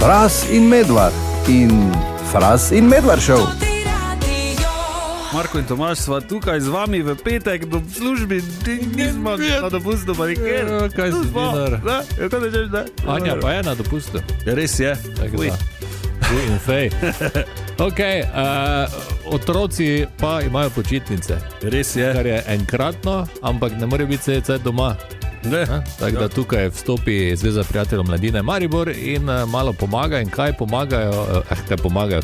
Fras in Medvard in Fras in Medvard show. Marko in Tomaž sva tukaj z vami v petek do službi, nismo na dopustu, pa nikjer. Kaj si dinar? Kako da žeš, da? Anja pa je na dopustu. Ja, res je. Uj in fej. Ok, otroci pa imajo počitnice. Res je. Kar je enkratno, ampak ne more biti vse doma. Tako da tukaj vstopi Zveza prijateljev mladine Maribor in malo pomaga. In kaj pomagajo,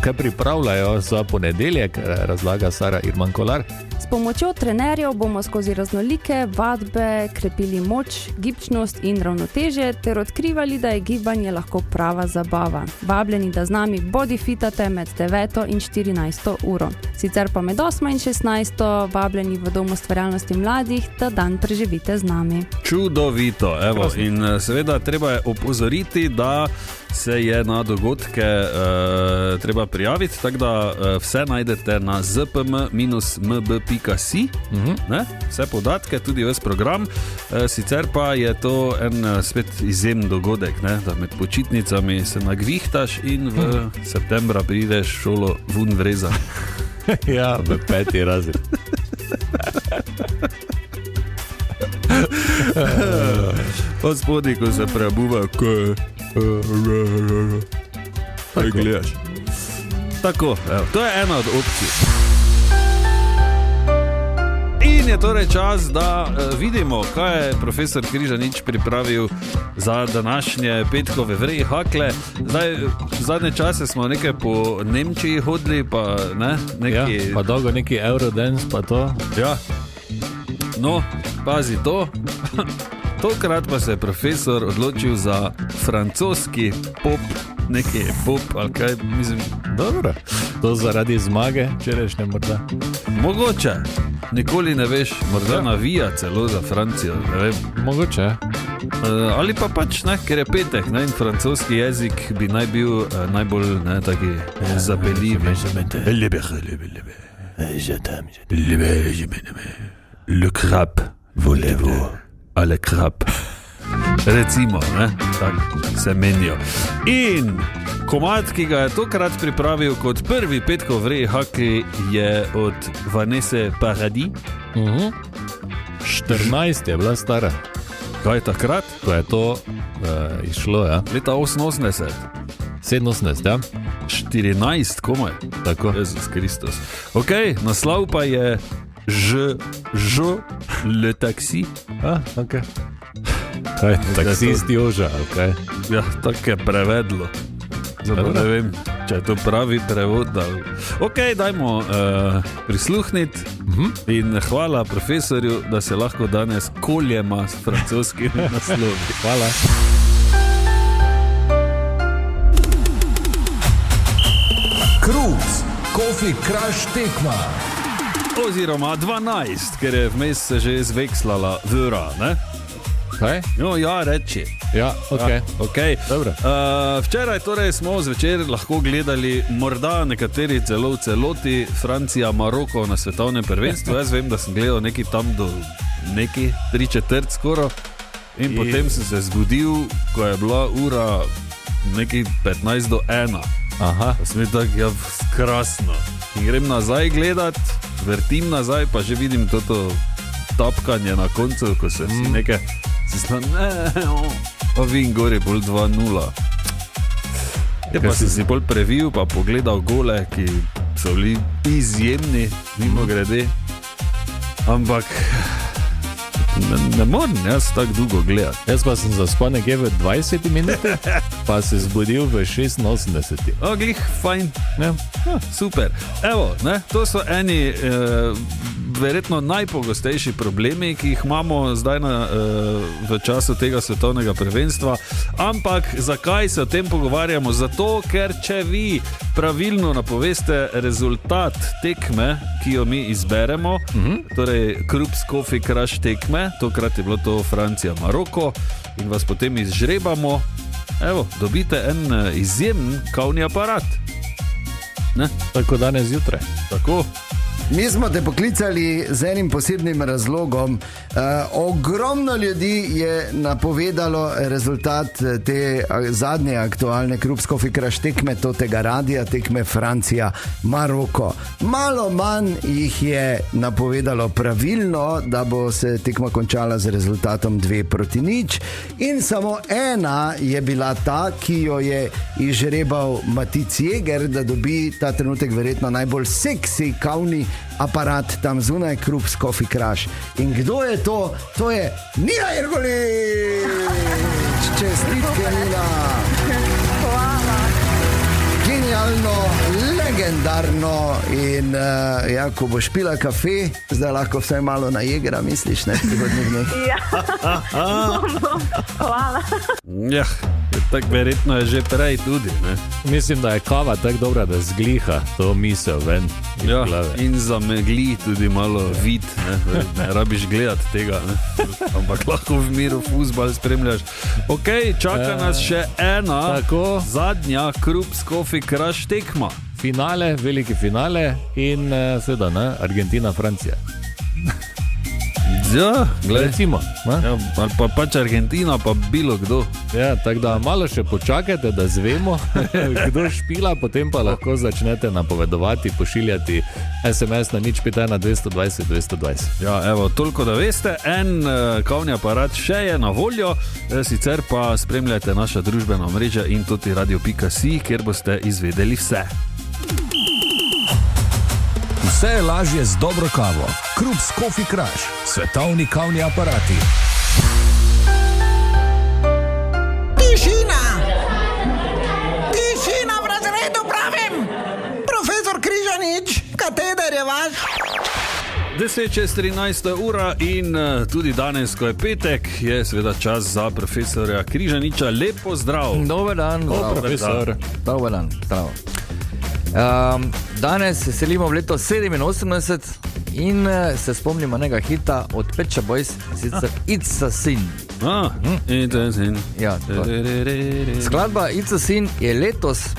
kaj pripravljajo za ponedeljek, razlaga Sara Irman Kolar. S pomočjo trenerjev bomo skozi raznolike vadbe krepili moč, gibčnost in ravnotežje ter odkrivali, da je gibanje lahko prava zabava. Vabljeni, da z nami bodyfitate med 9 in 14 uro. Sicer pa med 8 in 16 vabljeni v Dom ustvarjalnosti mladih, da dan preživite z nami. Čudovito, evo. In seveda treba je opozoriti, da se je na dogodke treba prijaviti, tako da vse najdete na zpm-mb.si, vse podatke, tudi ves program. Sicer pa je to en spet izjemen dogodek, ne? Da med počitnicami se nagvihtaš in v septembra prideš v šolo vun vreza. Ja, v 5. razred. Pa spodaj, ko se prebuva, kaj gledaš. Tako, evo, to je ena od opcij. In je torej čas, da vidimo, kaj je profesor Križanič pripravil za današnje petkove vreji hakle. Zdaj, zadnje čase smo nekaj po Nemčiji hodili, pa ne, neki... Ja, pa dolgo neki Eurodance, pa to. Ja, no, pazi to. Tokrat pa se je profesor odločil za francoski pop, neki pop, ali kaj, mislim... Dobro, to zaradi zmage včerajšnje morda. Mogoče, nikoli ne veš, morda navija celo za Francijo, ne vem. Mogoče. Ali pa pač, ne, ker je petek, ne, in francoski jezik bi naj bil najbolj, ne, taki zapeljiv. Le crabe, voulez-vous? Ale krab. Recimo, ne, tako se menijo. In komad, ki ga je tokrat pripravil kot prvi petkov vreji hakli, je od Vanesse Paradis. 14 je bila stara. Kaj takrat? Ko je to išlo, ja. Leta 88. 87, ja. 14, komaj. Tako. Jezus Kristus. Ok, naslov pa je Je le taxi. Ok. Kaj, taksist Joža, ok. Ja, tako je prevedlo. Zdaj ne vem, če je to pravi prevod. Ok, dajmo prisluhniti in hvala profesorju, da se lahko danes koljema s francoskimi naslovi. Hvala. Kruz, Coffee Crush tekma. Oziroma 12, ker je vmes se že zvekslala vra, ne? Kaj? No, ja, reči. Ja, ok. Ja, okay. Dobro. Včeraj torej smo zvečer lahko gledali, morda nekateri celo v celoti, Francija, Maroko na svetovnem prvenstvu. Jaz vem, da sem gledal neki tam do neki 3/4 skoro in potem sem se zbudil, ko je bila ura neki 12:01. Aha. Pa sem tak, ja, krasno. In grem nazaj gledat, vrtim nazaj, pa že vidim toto tapkanje na koncu, ko se si nekaj... Pa vidim gori bolj 2:0. Ja, pa sem si bolj previl, pa pogledal gole, ki so bili izjemni, mimo grede. Ampak ne moram jaz tako dolgo gledati. Jaz pa sem zaspal nekje v 20 minuti, pa se zbudil v 86. Glih, fajn. Ja. Super. Evo, ne, to so eni verjetno najpogostejši problemi, ki jih imamo zdaj v času tega svetovnega prvenstva. Ampak zakaj se o tem pogovarjamo? Zato, ker če vi pravilno napoveste rezultat tekme, ki jo mi izberemo, torej Krup's Coffee Crush tekme, tokrat je bilo to Francija-Maroko, in vas potem izžrebamo, evo, dobite en izjemen kavni aparat. Ne? Tako danes zjutraj. Tako. Mi smo te poklicali z enim posebnim razlogom. Ogromno ljudi je napovedalo rezultat te zadnje aktualne Krups Coffee Crush tekme tega radija, tekme Francija-Maroko. Malo manj jih je napovedalo pravilno, da bo se tekma končala z rezultatom 2-0 in samo ena je bila ta, ki jo je izžrebal Matic Jeger, da dobi ta trenutek verjetno najbolj seksi kavni aparat tam zunaj Krups Coffee Crush. In kdo je to? To je Nina Jergolič! Čestitke, Nina! Hvala. Genialno, legendarno in ja, ko boš pila kafe, zdaj lahko vsaj malo na Jegera misliš, ne, prihodnih dneh. Hvala. Ja, tako verjetno je že prej tudi, ne? Mislim, da je kava tako dobra, da zgliha to misel ven iz Ja, glave. in zamegli tudi malo vid, ne rabiš gledati tega, ne? Ampak lahko v miru fuzbal spremljaš. Ok, čaka nas še ena, Tako. zadnja Krups Coffee Crush tekma. Finale, veliki finale in seveda, ne, Argentina, Francija. Ja, gled. Recimo, ne? Ja, ali pa pač Argentina, pa bilo kdo. Ja, tako da malo še počakajte, da zvemo, kdo špila, potem pa lahko začnete napovedovati, pošiljati SMS na 051 220 220. Ja, evo, toliko da veste, en kavni aparat še je na voljo, sicer pa spremljajte naša družbena omrežja in tudi radio.si, kjer boste izvedeli vse. Vse je lažje z dobro kavo. Krups Coffee Crush, svetovni kavni aparati. Tišina! Tišina v razredu pravim! Profesor Križanič, kateder je vaš? 10:13 ura in tudi danes, ko je petek, je seveda čas za profesorja Križaniča. Lep pozdrav. Dober dan, zdrav. Profesor. Dober dan, zdrav. Danes se selimo v leto 87 in se spomnimo enega hita od Pet Shop Boys, sicer It's a Sin. Ja, skladba It's a Sin je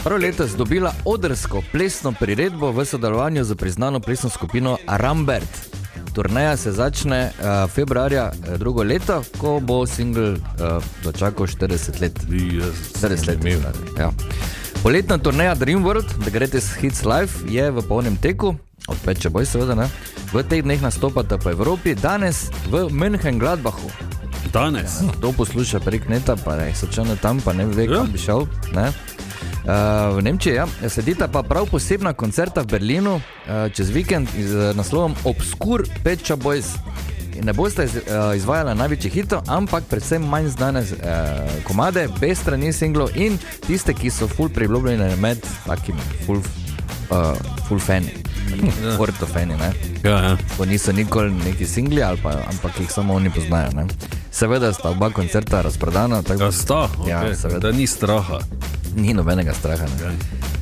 prav letos dobila odrsko plesno priredbo v sodelovanju z priznano plesno skupino Rambert. Turneja se začne februarja drugo leto, ko bo single dočakal 40 let. 40 let, ja. Poletna turneja Dream World, The Greatest Hits Live, je v polnem teku, od Pet Shop Boys seveda, ne? V teh dneh nastopata po Evropi, danes v Mönchengladbachu. Danes? To posluša prek neta, pa ne, sočano tam, pa ne ve, kam bi šel, ne? V Nemčiji, ja, sledita pa prav posebna koncerta v Berlinu čez vikend z naslovom Obskur Pet Shop Boys. Ne boste izvajala največjih hitov, ampak predvsem manj znane komade, bez strani singlov in tiste, ki so ful priljubljene med takimi ful fani, ortofani, ne? Ja. Ko niso nikoli neki singli, ampak jih samo oni poznajo, ne? Seveda sta oba koncerta razprodana, tako Ja, sta, Ja, okay. seveda. Da ni straha. Ni nobenega straha, ne?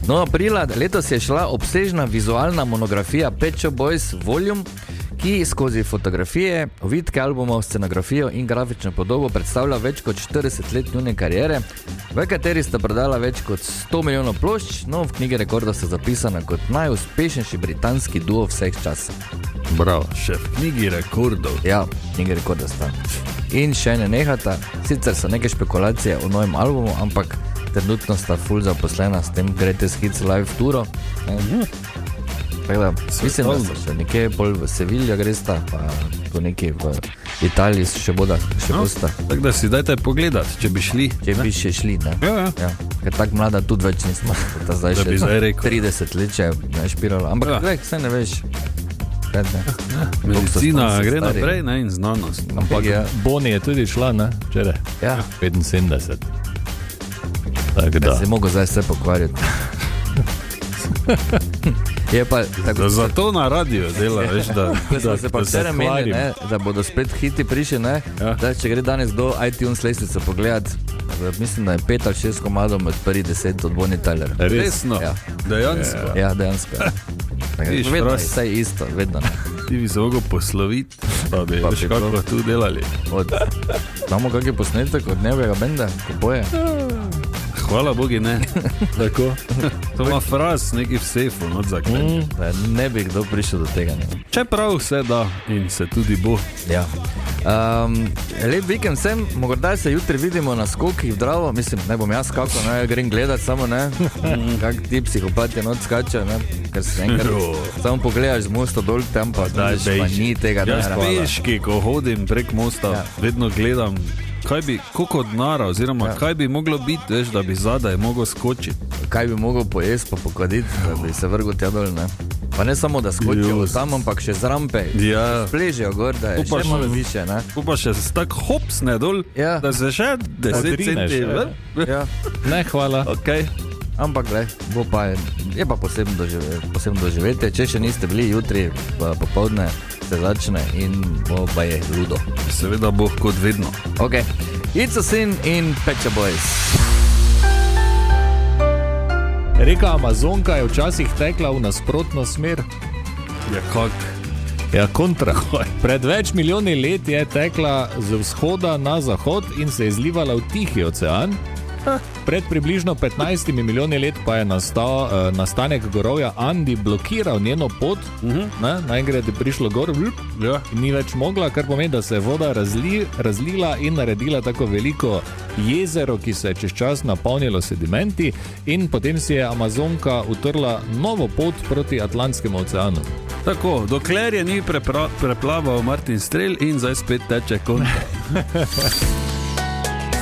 No, aprila letos je šla obsežna vizualna monografija Pet Shop Boys Volume, ki skozi fotografije, ovitke albumov, scenografijo in grafično podobo predstavlja več kot 40 let njune kariere, v kateri sta prodala več kot 100 milijonov plošč, no v knjigi rekordov sta zapisana kot najuspešnejši britanski duo vseh časov. Bravo, še v knjigi rekordov. Ja, knjigi rekordov sta. In še ne nehata, sicer so neke špekulacije o novem albumu, ampak trenutno sta ful zaposlena s tem Greatest Hits Live turo. Tako da, mislim, da so še nekje bolj v Seviljo gresta, pa tu nekje v Italiji še bosta. Tako da si dajte pogledati, če bi šli. Če bi še šli, ne? Ja. Ker tako mlada tudi več nismo. Ta zdaj Da bi zdaj rekel. 30 let, če ne špirala. Ampak vse ne veš. Medicina gre naprej, ne, in znanost. Ampak Ja, Boni je tudi šla, ne, včeraj. Ja. 75. Tako da. Si mogel zdaj vse pokvarjati. Je pa tako, Zato na radio dela, veš, da da se pa da se vse meni, hvalim. ne, da bodo spet hiti prišli, ne. Ja. Da, če gre danes do iTunes lestvice pogledat, mislim, da je 5 ali 6 komadov med prvih 10 od Bonnie Tyler. Resno, Ja. dejansko. Ja, dejansko. Vidiš, Vedno je Fras. vse isto, vedno. Ti bi se mogel posloviti, pa bi Pa veš, bi kako prav. tu delali. Imamo kakšen posnetek od njevega benda, ko boje? Hvala Bogu, ne. Tako. To ima fraz, neki v sefu, not zaklenjen. Ne bi kdo prišel do tega. Ne? Čeprav se da in se tudi bo. Ja. Lep vikend sem, morda se jutri vidimo na skokih v Dravo, mislim, ne bom jaz skakal, ne grem gledat samo, ne, kak ti psihopati not skačejo, ne, ker se enkrat samo pogledaš z mosta dol, tam pa znaš, pa ni tega, ne. Jaz peški, ko hodim prek mosta, vedno gledam, kaj bi, koliko dnara, oziroma kaj bi moglo biti, veš, da bi zadaj mogel skočiti. Kaj bi mogel pojesti pa pokaditi, da bi se vrgel tja dol, ne. Pa ne samo, da skočijo tam, ampak še z rampe, spležijo gor, da je še malo više, ne. Pa še tak hopsne dol, da se še 10 centi vrg. Ne, hvala. Okay. Ampak, gled, je pa posebno doživetje, če še niste bili jutri, popoldne se začne in bo pa je ludo. Seveda bo kot vedno. Ok, It's a Sin in Pet Shop Boys. Reka Amazonka je včasih tekla v nasprotno smer. Ja, kak? Ja, kontra. Pred več milijoni let je tekla z vzhoda na zahod in se je zlivala v Tihi ocean. Pred približno 15 milijoni let pa je nastanek gorovja Andi blokiral njeno pot, najgrede prišlo gor, ni več mogla, kar pomeni, da se je voda razlila in naredila tako veliko jezero, ki se je čez čas napolnilo sedimenti in potem si je Amazonka utrla novo pot proti Atlantskemu oceanu. Tako, dokler je ni preplaval Martin Strel in zdaj spet teče kontra.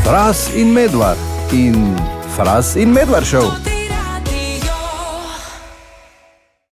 Fras in Medvard in Fras in Medvard show.